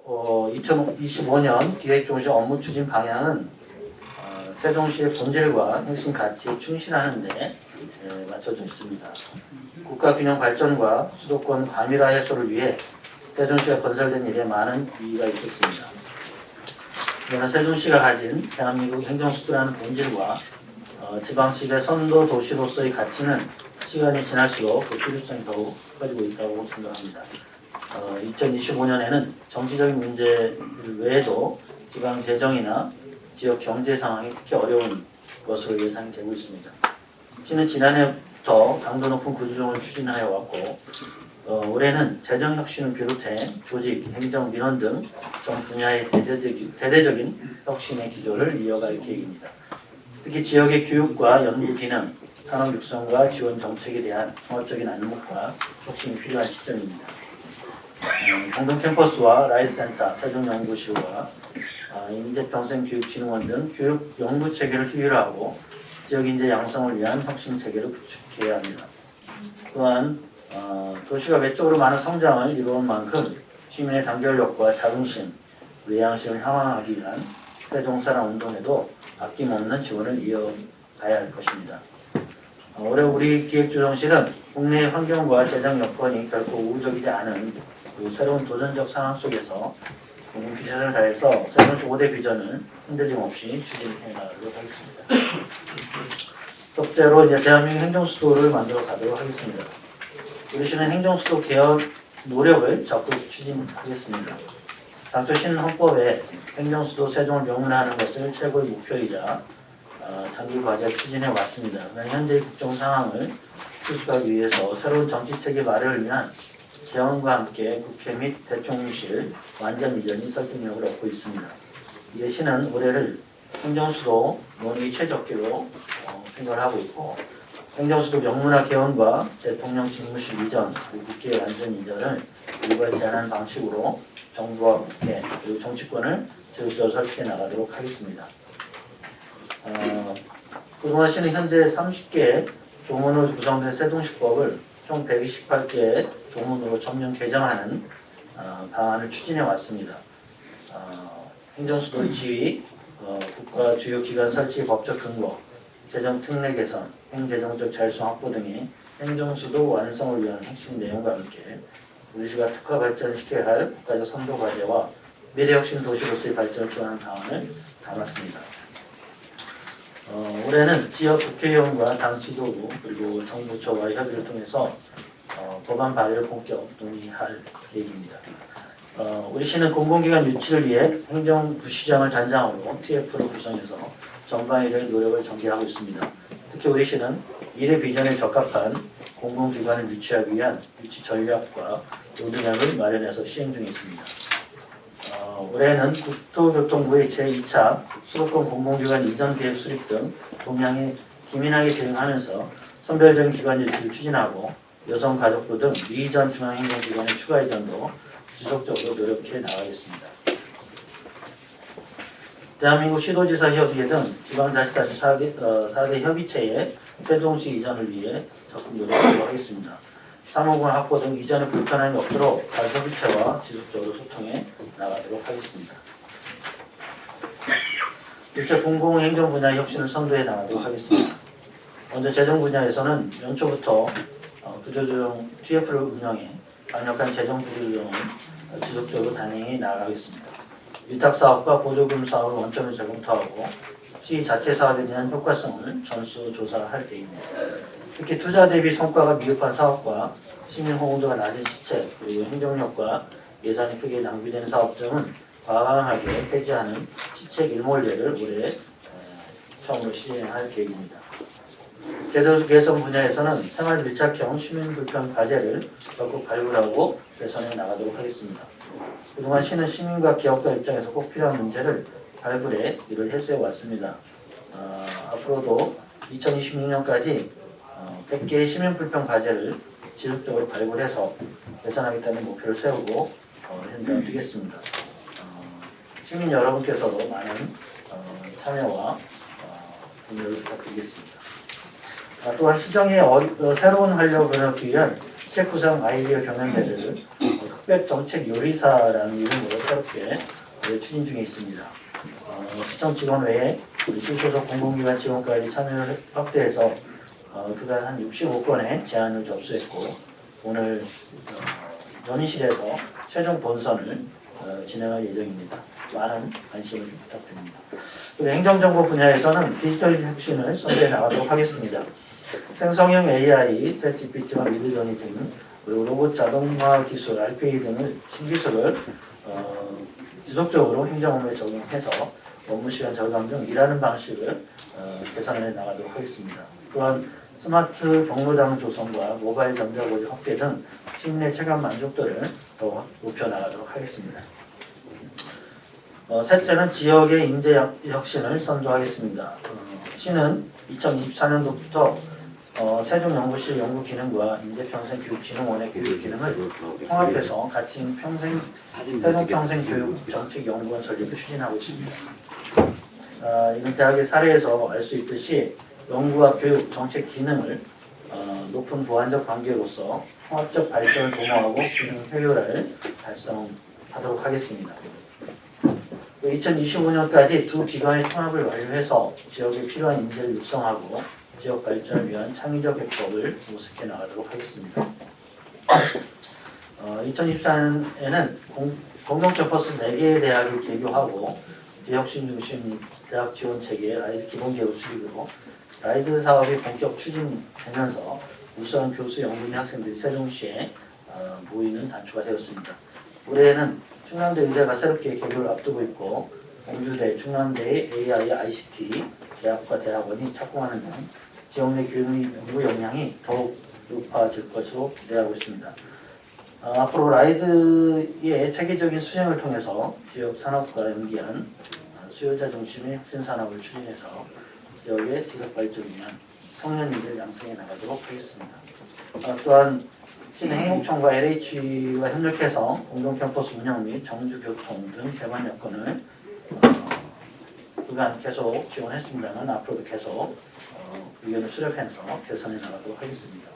2025년 기획종시 업무 추진 방향은 세종시의 본질과 핵심 가치에 충실하는 데 맞춰져 있습니다. 국가 균형 발전과 수도권 과밀화 해소를 위해 세종시가 건설된 일에 많은 의의가 있었습니다. 그러나 세종시가 가진 대한민국 행정수도라는 본질과 지방시의 선도 도시로서의 가치는 시간이 지날수록 그 필요성이 더욱 커지고 있다고 생각합니다. 2025년에는 정치적인 문제 외에도 지방 재정이나 지역 경제 상황이 특히 어려운 것으로 예상이 되고 있습니다. 시는 지난해부터 강도 높은 구조조정을 추진하여 왔고 올해는 재정 혁신을 비롯해 조직, 행정, 민원 등 전 분야의 대대적인 혁신의 기조를 이어갈 계획입니다. 특히 지역의 교육과 연구 기능, 산업 육성과 지원 정책에 대한 종합적인 안목과 혁신이 필요한 시점입니다. 공동 캠퍼스와 라이센터, 세종연구실과 인재평생교육진흥원 등 교육 연구 체계를 효율화하고 지역 인재 양성을 위한 혁신 체계를 구축해야 합니다. 또한 도시가 외적으로 많은 성장을 이루어온 만큼 시민의 단결력과 자긍심, 외양심을 향상하기 위한 세종사랑 운동에도 아낌없는 지원을 이어가야 할 것입니다. 올해 우리 기획조정실은 국내의 환경과 재정 여건이 결코 우호적이지 않은 새로운 도전적 상황 속에서 최선을 다해서 세종시 5대 비전을 흔들림 없이 추진해 나가도록 하겠습니다. 첫째로 대한민국 행정수도를 만들어 가도록 하겠습니다. 우리 시는 행정수도 개혁 노력을 적극 추진하겠습니다. 당초 시는 헌법에 행정수도 세종을 명문화하는 것을 최고의 목표이자 장기 과제를 추진해 왔습니다. 현재의 국정 상황을 수습하기 위해서 새로운 정치체계 마련을 위한 개헌과 함께 국회 및 대통령실 완전 이전이 설득력을 얻고 있습니다. 이에 시는 올해를 행정수도 논의 최적기로 생각하고 있고 행정수도 명문화 개헌과 대통령 집무실 이전, 그리고 국회 완전 이전을 일괄 제한하는 방식으로 정부와 국회 그리고 정치권을 제도적으로 설득해 나가도록 하겠습니다. 그동안 시는 현재 30개 조문으로 구성된 세종시법을 총 128개의 조문으로 전면 개정하는 방안을 추진해 왔습니다. 행정수도의 지위, 국가 주요 기관 설치 법적 근거, 재정 특례 개선, 행재정적 자율성 확보 등의 행정수도 완성을 위한 핵심 내용과 함께 우리 시가 특화 발전시켜야 할 국가적 선도 과제와 미래혁신 도시로서의 발전을 지원하는 방안을 담았습니다. 올해는 지역 국회의원과 당 지도부 그리고 정부처와의 협의를 통해서 법안 발의를 본격 논의할 계획입니다. 우리 시는 공공기관 유치를 위해 행정부시장을 단장으로 TF를 구성해서 전방위적인 노력을 전개하고 있습니다. 특히 우리 시는 미래 비전에 적합한 공공기관을 유치하기 위한 유치 전략과 로드맵을 마련해서 시행 중에 있습니다. 올해는 국토교통부의 제2차 수도권 공공기관 이전 계획 수립 등 동향에 기민하게 대응하면서 선별적인 기관 유치를 추진하고 여성가족부 등 미이전 중앙행정기관의 추가 이전도 지속적으로 노력해 나가겠습니다. 대한민국 시도지사 협의회 등 지방자치단체 4대 협의체의 세종시 이전을 위해 적극 노력하도록 하겠습니다. 사무공 확보 등 이전에 불편함이 없도록 각 협의체와 지속적으로 소통해 나가도록 하겠습니다. 일체 공공행정 분야의 혁신을 선도해 나가도록 하겠습니다. 먼저 재정 분야에서는 연초부터 구조조정 TF를 운영해 강력한 재정 구조조정을 지속적으로 단행해 나가겠습니다. 위탁사업과 보조금 사업을 원점을 재검토하고 시 자체 사업에 대한 효과성을 전수조사할 계획입니다. 특히 투자 대비 성과가 미흡한 사업과 시민 호응도가 낮은 시책, 그리고 행정력과 예산이 크게 낭비되는 사업 등은 과감하게 폐지하는 시책 일몰제를 올해 처음으로 시행할 계획입니다. 제도 개선 분야에서는 생활 밀착형 시민 불편 과제를 적극 발굴하고 개선해 나가도록 하겠습니다. 그동안 시는 시민과 기업가 입장에서 꼭 필요한 문제를 발굴해 일을 해소해 왔습니다. 앞으로도 2026년까지 100개의 시민 불편 과제를 지속적으로 발굴해서 개선하겠다는 목표를 세우고 현장을 뛰겠습니다. 시민 여러분께서도 많은 참여와 공유를 부탁드리겠습니다. 또한 시정의 새로운 활력을 얻기 위한 시책 구상 아이디어 경연대회를 흑백 정책 요리사라는 이름으로 새롭게 추진 중에 있습니다. 시청 직원 외에 시소속 공공기관 직원까지 참여를 확대해서 그간 한 65건의 제안을 접수했고 오늘 논의실에서 최종 본선을 진행할 예정입니다. 많은 관심을 좀 부탁드립니다. 그리고 행정정보 분야에서는 디지털 혁신을 선도해 나가도록 하겠습니다. 생성형 AI, 챗GPT와 미드저니 등 그리고 로봇 자동화 기술, RPA 등의 신기술을 지속적으로 행정 업무에 적용해서 업무 시간 절감 등 일하는 방식을 개선해 나가도록 하겠습니다. 또한 스마트 경로당 조성과 모바일 전자고지 확대 등 시민의 체감 만족도를 더 높여 나가도록 하겠습니다. 셋째는 지역의 인재 혁신을 선도하겠습니다. 시는 2024년도부터 세종연구실 연구기능과 인재평생교육진흥원의 교육기능을 통합해서 가칭 세종평생교육정책연구원 설립을 추진하고 있습니다. 이는 대학의 사례에서 알 수 있듯이 연구와 교육, 정책 기능을 높은 보완적 관계로서 통합적 발전을 도모하고 기능 효율화를 달성하도록 하겠습니다. 2025년까지 두 기관의 통합을 완료해서 지역에 필요한 인재를 육성하고 지역 발전을 위한 창의적 해법을 모색해 나가도록 하겠습니다. 2024년에는 공동 캠퍼스 4개의 대학을 개교하고 지역신 중심 대학 지원 체계 라이즈 기본계획 수립으로 라이즈 사업이 본격 추진되면서 우수한 교수, 연구인 학생들이 세종시에 모이는 단초가 되었습니다. 올해에는 충남대 의대가 새롭게 개교를 앞두고 있고 공주대, 충남대의 AI, ICT 대학과 대학원이 착공하는 등 지역 내 교육 및 연구 역량이 더욱 높아질 것으로 기대하고 있습니다. 앞으로 라이즈의 체계적인 수행을 통해서 지역 산업과 연계한 수요자 중심의 혁신 산업을 추진해서 지역의 지속 발전을 위한 청년인들 양성해 나가도록 하겠습니다. 또한 시는 행복청과 LH와 협력해서 공동 캠퍼스 운영 및 정주 교통 등 제반 여건을 그간 계속 지원했습니다만 앞으로도 계속 의견을 수렴해서 개선해 나가도록 하겠습니다.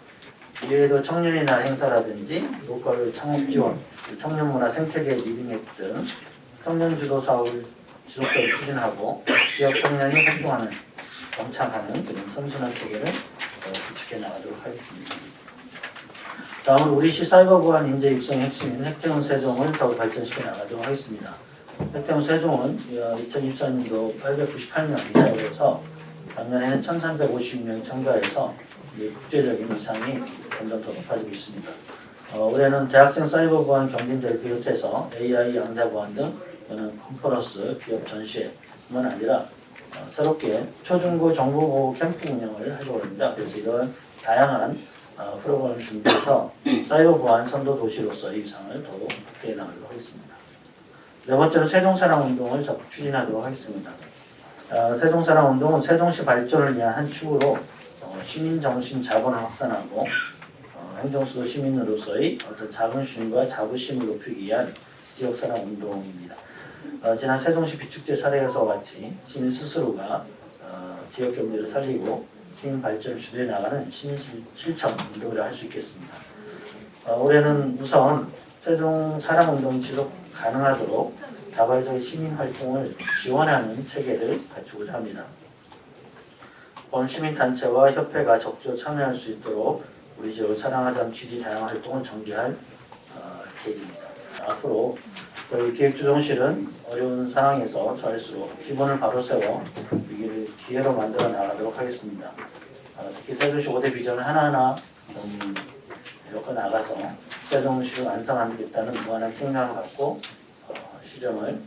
이외에도 청년의 날 행사라든지 로컬 창업 지원, 청년문화 생태계 리빙앱 등 청년 주도 사업을 지속적으로 추진하고 지역 청년이 활동하는 정착하는 그런 선순환 체계를 구축해 나가도록 하겠습니다. 다음은 우리시 사이버 보안 인재 육성의 핵심인 획태운 세종을 더욱 발전시켜 나가도록 하겠습니다. 획태운 세종은 2024년도 898명 이상으로 해서 작년에는 1350명이 참가해서 국제적인 위상이 점점 더 높아지고 있습니다. 올해는 대학생 사이버 보안 경진대를 비롯해서 AI 양자 보안 등 컨퍼런스, 기업 전시회뿐만 아니라 새롭게 초중고 정보보호 캠프 운영을 하려고 합니다. 그래서 이런 다양한 프로그램을 준비해서 사이버 보안 선도 도시로서의 위상을 더욱 확대해 나가도록 하겠습니다. 네 번째로 세종사랑운동을 적극 추진하도록 하겠습니다. 세종사랑운동은 세종시 발전을 위한 한 축으로 시민정신 자본을 확산하고 행정수도 시민으로서의 어떤 자긍심과 자부심을 높이기 위한 지역사랑운동입니다. 지난 세종시 비축제 사례에서와 같이 시민 스스로가 지역 경제를 살리고 시민 발전을 주도해 나가는 시민 실천 운동을 할 수 있겠습니다. 올해는 우선 세종 사랑운동이 지속 가능하도록 자발적 시민 활동을 지원하는 체계를 갖추고자 합니다. 범시민단체와 협회가 적극 참여할 수 있도록 우리 지역을 사랑하자는 취지 다양한 활동을 전개할 계획입니다. 앞으로 저희 기획조정실은 어려운 상황에서 처할수록 기본을 바로 세워 위기를 기회로 만들어 나가도록 하겠습니다. 특히 세종시 5대 비전을 하나하나 좀 엮어 나가서 세종시를 완성하겠다는 무한한 책임감을 갖고 시정을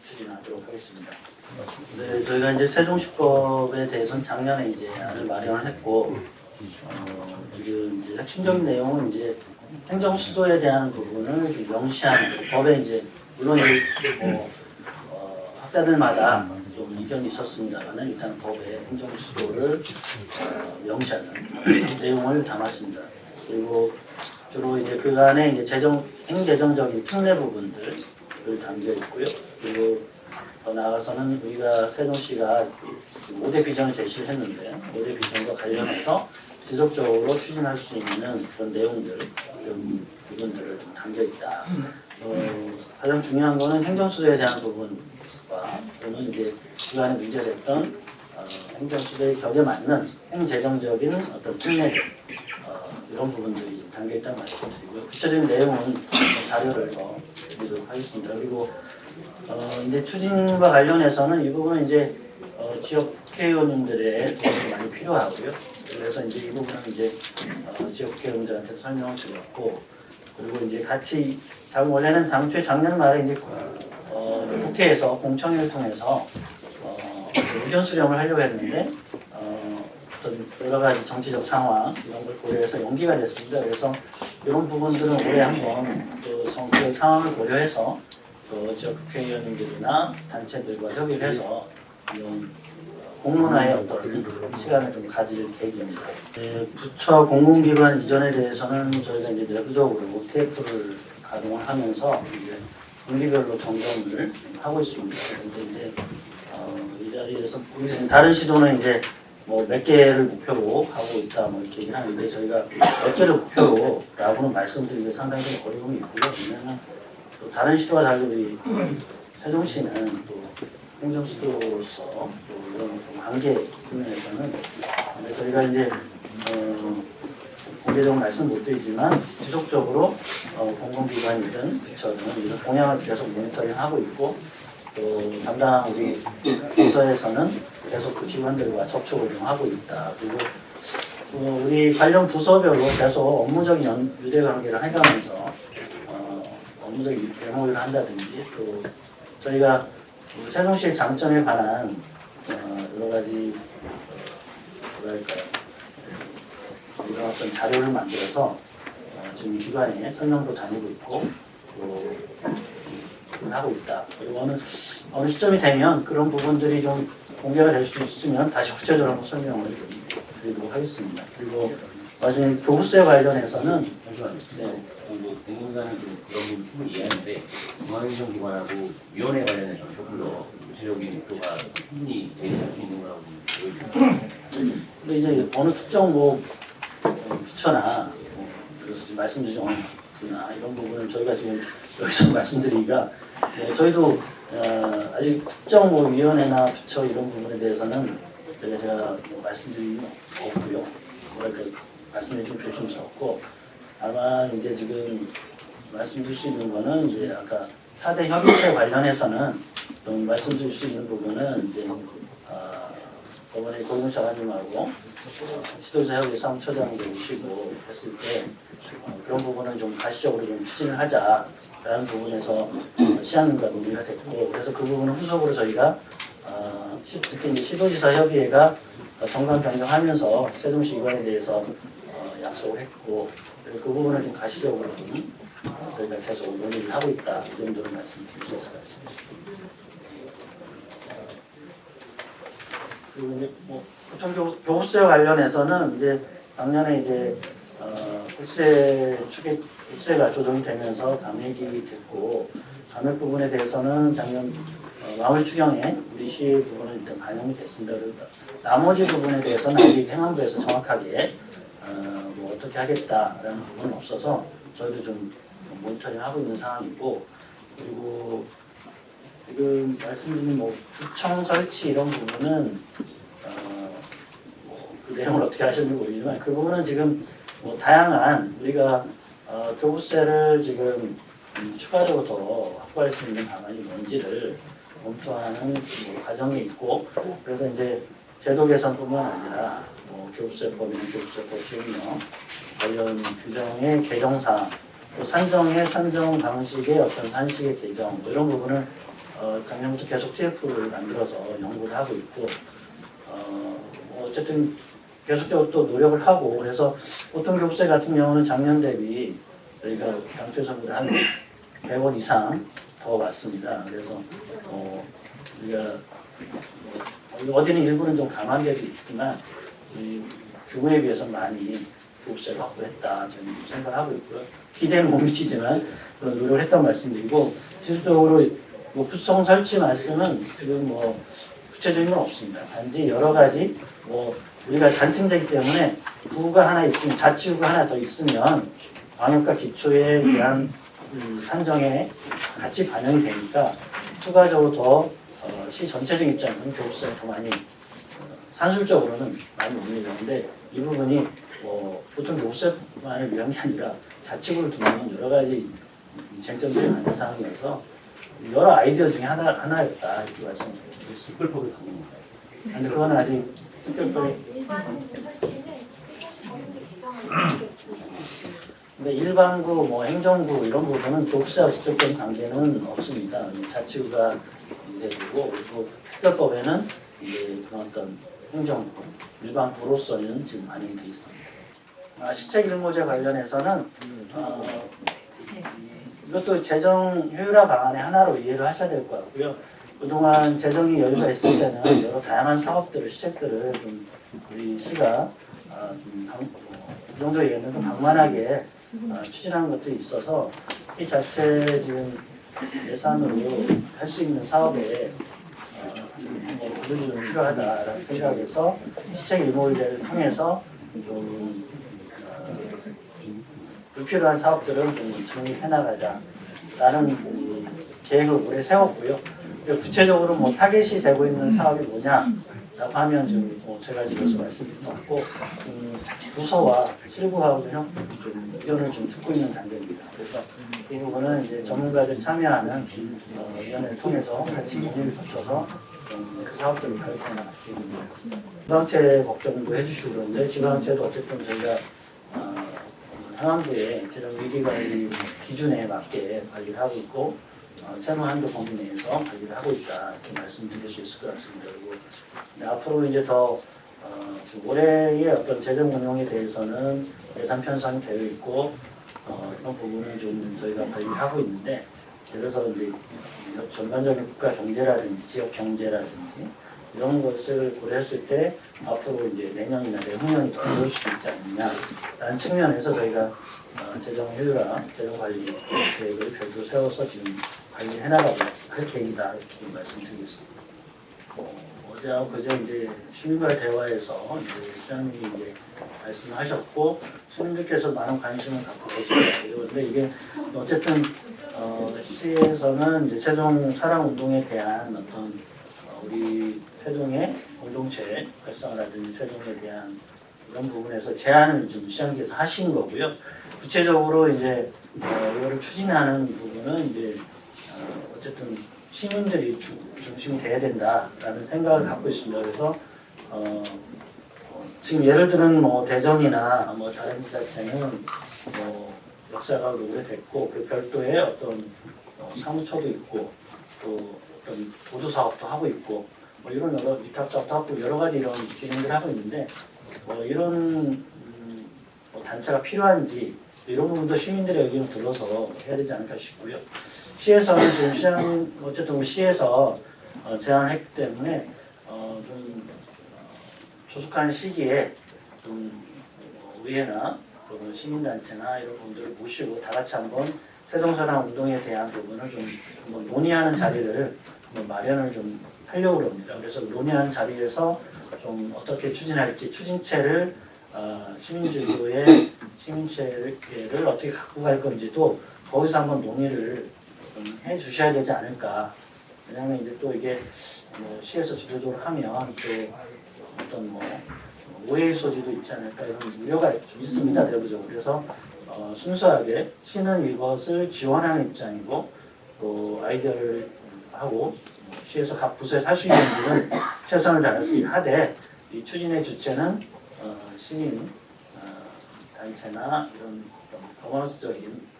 추진하도록 하겠습니다. 네, 저희가 이제 세종시법에 대해서는 작년에 이제 안을 마련을 했고 지금 이제 핵심적인 내용은 이제 행정 수도에 대한 부분을 좀 명시하는 법에 이제 물론 학자들마다 좀 의견이 있었습니다만 일단 법에 행정 수도를 명시하는 내용을 담았습니다. 그리고 주로 이제 그간의 이제 행재정적인 특례 부분들을 담겨 있고요. 그리고 더 나아가서는 우리가 세종시가 5대 비전을 제시를 했는데 5대 비전과 관련해서 지속적으로 추진할 수 있는 그런 내용들, 그런 부분들을 좀 담겨 있다. 가장 중요한 거는 행정수도에 대한 부분과 또는 이제 그간에 문제됐던 행정수도의 격에 맞는 행재정적인 어떤 특례들 이런 부분들이 좀 담겨 있다는 말씀드리고요. 구체적인 내용은 자료를 더 드리도록 하겠습니다. 그리고 이제 추진과 관련해서는 이 부분은 이제 지역 국회의원님들의 도움이 많이 필요하고요. 그래서 이제 이 부분은 이제 지역 국회의원들한테 설명을 드렸고, 그리고 이제 같이 원래는 당초에 작년 말에 이제 국회에서 공청회를 통해서 의견 수렴을 하려고 했는데 어떤 여러 가지 정치적 상황 이런 걸 고려해서 연기가 됐습니다. 그래서 이런 부분들은 올해 한번 그 정치적 상황을 고려해서 지역 국회의원님들이나 단체들과 협의를 해서 이런 공론화의 어떤 시간을 좀 가질 계획입니다. 부처 공공기관 이전에 대해서는 저희가 이제 내부적으로 TF를 가동을 하면서 이제 분기별로 점검을 하고 있습니다. 그런데 이제 이 자리에서 다른 시도는 이제 뭐 몇 개를 목표로 하고 있다 뭐 이렇게 얘기를 하는데 저희가 몇 개를 목표로라고는 말씀드리기 상당히 좀 어려움이 있고요. 왜냐하면 또 다른 시도와 달리 세종시는 또 행정수도로서 또 이런 좀 관계 측면에서는 저희가 이제 공개적으로 말씀 못 드리지만 지속적으로 공공기관이든 부처든 이런 동향을 계속 모니터링하고 있고 또 담당 우리 부서에서는 계속 그 기관들과 접촉을 좀 하고 있다. 그리고 우리 관련 부서별로 계속 업무적인 유대관계를 해가면서 업무적인 대모를 한다든지 또 저희가 세종시의 장점에 관한 여러 가지 뭐랄까요 이런 어떤 자료를 만들어서 지금 기관에 설명도 다니고 있고 또 하고 있다. 그리고 어느 시점이 되면 그런 부분들이 좀 공개가 될 수 있으면 다시 구체적으로 한번 설명을 좀 드리도록 하겠습니다. 그리고 나중에 교부세 관련해서는 네. 공공기관은 그런 부분 충분히 이해하는데 중앙행정기관하고 위원회 관련해서 조금 더 구체적인 목표가 충분히 제시할 수 있는 거라고 보여집니다. 근데 이제 어느 특정 뭐 부처나 그래서 지금 말씀 주신 어느 부나 이런 부분은 저희가 지금 여기서 말씀드리기가 저희도 아직 특정 뭐 위원회나 부처 이런 부분에 대해서는 제가 말씀드리는 없고요. 뭐랄까 말씀이 좀 조심스럽고 다만 이제 지금 말씀드릴 수 있는 거는 이제 아까 4대 협의체 관련해서는 좀 말씀드릴 수 있는 부분은 이제 저번에 고용차관님하고 시도지사 협의 사무처장도 오시고 했을 때 그런 부분은 좀 가시적으로 좀 추진을 하자라는 부분에서 시안과 논의가 됐고 그래서 그 부분은 후속으로 저희가 특히 이제 시도지사 협의회가 정관 변경하면서 세종시 이관에 대해서 약속을 했고 그 부분을 좀 가시적으로 좀 저희가 계속 논의를 하고 있다 이 정도로 말씀드릴 수 있을 것 같습니다. 그리고 이제 뭐 보통 교부세와 관련해서는 이제 작년에 이제 국세가 조정이 되면서 감액이 됐고 감액 부분에 대해서는 작년 마무리 추경에 우리 시 부분은 일단 반영이 됐습니다. 그러니까 나머지 부분에 대해서는 아직 행안부에서 정확하게 뭐 어떻게 하겠다라는 부분은 없어서 저희도 좀 모니터링하고 있는 상황이고 그리고 지금 말씀드린 뭐 구청 설치 이런 부분은 그 내용을 어떻게 하셨는지 모르지만 그 부분은 지금 뭐 다양한 우리가 교부세를 지금 추가적으로 더 확보할 수 있는 방안이 뭔지를 검토하는 뭐 과정에 있고 그래서 이제 제도 개선뿐만 아니라 뭐 교부세법이나 교부세법 시행령 관련 규정의 개정사항 또 산정 방식의 어떤 산식의 개정 뭐 이런 부분을 작년부터 계속 TF를 만들어서 연구를 하고 있고 어쨌든 계속적으로 또 노력을 하고 그래서 보통 교부세 같은 경우는 작년 대비 저희가 당초에서보다 한 100원 이상 더 왔습니다. 그래서 우리가 어디는 일부는 좀 강한 데도 있지만 규모에 비해서 많이 교부세를 확보했다 저는 생각을 하고 있고요. 기대는 못 미치지만 그런 노력을 했다는 말씀드리고 실질적으로 뭐 구청 설치 말씀은 지금 뭐 구체적인 건 없습니다. 단지 여러 가지 뭐 우리가 단층제이기 때문에 구가 하나 있으면 자치구가 하나 더 있으면 광역과 기초에 대한 산정에 같이 반영이 되니까 추가적으로 더 시 전체적인 입장에서는 교부세가 더 많이 산술적으로는 많이 옵니다. 근데 이 부분이 보통 교부세만을 위한 게 아니라 자치구를 두면 여러 가지 쟁점들이 많은 상황이어서 여러 아이디어 중에 하나였다 이렇게 말씀드리겠습니다. 특별법을 바꾼 건가요? 근데 그건 아직 특별법이 일반 설치는 세종시 법인제 개정을 있습니다. 근데 일반구, 행정구 이런 부분은 교부세와 직접적인 관계는 없습니다. 자치구가 이제 되고 그리고 특별법에는 이제 그런 어떤 행정구, 일반구로서는 지금 반영이 돼 있습니다. 시책 일모제 관련해서는 이것도 재정 효율화 방안의 하나로 이해를 하셔야 될 것 같고요. 그동안 재정이 여유가 있을 때는 여러 다양한 사업들을, 시책들을 좀 우리 시가 이 정도 얘기는 좀 방만하게 추진하는 것들이 있어서 이 자체 지금 예산으로 할 수 있는 사업에 구분이 좀 필요하다라는 생각에서 시책 일몰제를 통해서 좀 불필요한 사업들은 좀 정리해 나가자라는 계획을 올해 세웠고요. 구체적으로 타겟이 되고 있는 사업이 뭐냐라고 하면 지금 제가 집에서 말씀드릴 수 없고 부서와 실무하고 좀 의견을 좀 듣고 있는 단계입니다. 그래서 이 부분은 이제 전문가들 참여하는 위원회를 통해서 같이 논의를 거쳐서 그 사업들을 발표해 나갈 계획입니다. 지방채 걱정도 해주시고 그러는데 지방채도 어쨌든 저희가 상황부의 재정 위기관리 기준에 맞게 관리를 하고 있고 채무 한도 범위 내에서 관리를 하고 있다 이렇게 말씀드릴 수 있을 것 같습니다. 그리고 앞으로 이제 더 지금 올해의 어떤 재정 운용에 대해서는 예산 편성이 되어 있고 이런 부분은 좀 저희가 관리를 하고 있는데 그래서 이제 전반적인 국가 경제라든지 지역 경제라든지 이런 것을 고려했을 때 앞으로 이제 내년이나 내후년이 더 어려울 수도 있지 않느냐라는 측면에서 저희가 재정 효율화, 재정 관리 계획을 별도로 세워서 지금 관리해 나가고 할 계획이다 이렇게 좀 말씀드리겠습니다. 어제하고 그제 이제 시민과의 대화에서 이제 시장님이 이제 말씀하셨고 시민들께서 많은 관심을 갖고 계시더라고요. 그런데 이게 어쨌든 시에서는 이제 최종 사랑 운동에 대한 어떤 우리 세종의 공동체 활성화라든지 세종에 대한 이런 부분에서 제안을 좀 시장님께서 하신 거고요. 구체적으로 이제 이거를 추진하는 부분은 이제 어쨌든 시민들이 중심이 돼야 된다라는 생각을 갖고 있습니다. 그래서 지금 예를 들은 대전이나 다른 지자체는 역사가 오래됐고 그 별도의 어떤 사무처도 있고 또 어떤 보조 사업도 하고 있고 이런 여러 위탁 사업도 하고 여러 가지 이런 기능들을 하고 있는데 이런 단체가 필요한지 이런 부분도 시민들의 의견을 들어서 해야 되지 않을까 싶고요. 시에서는 지금 시장 어쨌든 우리 시에서 제안했기 때문에 좀 조속한 시기에 좀 의회나 또는 시민단체나 이런 분들을 모시고 다 같이 한번 세종사랑 운동에 대한 부분을 좀 한번 논의하는 자리를 한번 마련을 좀 하려고 합니다. 그래서 논의하는 자리에서 좀 어떻게 추진할지 추진체를 시민주도의 시민체를 어떻게 갖고 갈 건지도 거기서 한번 논의를 좀 해주셔야 되지 않을까. 왜냐하면 이제 또 이게 시에서 주도적으로 하면 또 어떤 오해의 소지도 있지 않을까 이런 우려가 좀 있습니다. 내부적으로. 그래서 순수하게 시는 이것을 지원하는 입장이고 또 아이디어를 하고 시에서 각 부서에서 할 수 있는 일은 최선을 다해서 하되 이 추진의 주체는 시민 단체나 이런 거버넌스적인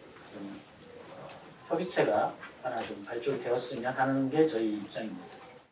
협의체가 하나 좀 발족되었으면 하는 게 저희 입장입니다.